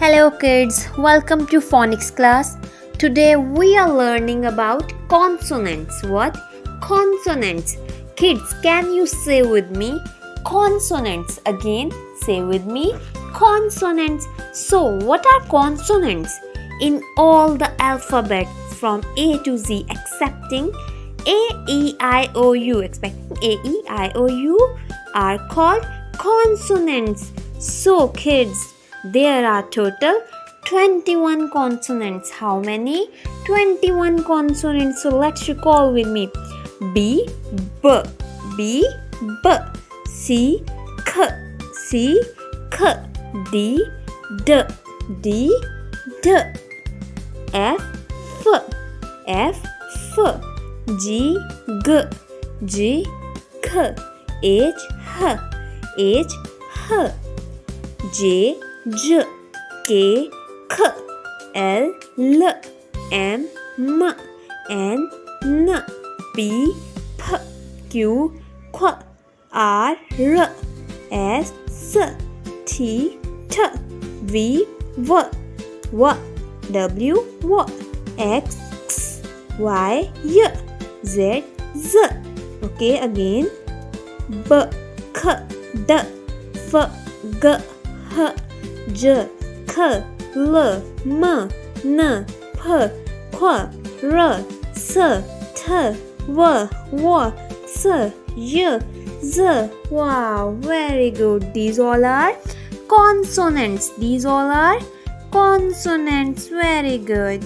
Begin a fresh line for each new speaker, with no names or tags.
Hello kids, welcome to phonics class. Today we are learning about consonants. What? Consonants. Kids, can you say with me? Consonants. Again, say with me. Consonants. So, what are consonants? In all the alphabet from A to Z excepting A, E, I, O, U, expecting A, E, I, O, U are called consonants. So, kids, there are total 21 consonants. How many? 21 consonants. So let's recall with me. B, B, B, B, C, K, C, K, D, D, D, D, F, F, F, F, G, G, G, K, H, H, H, H, J, J, K, K, L, L, M, M, N, N, P, P, Q, Q, R, R, S, S, T, T, V, W, W, W, W, X, X, Y, Y, Z, Z. Okay, again. B, K, D, F, G, H, J, K, L, M, N, P, Q, R, S, T, V, W, S, Y, Z. Wow, very good. These all are consonants. These all are consonants. Very good.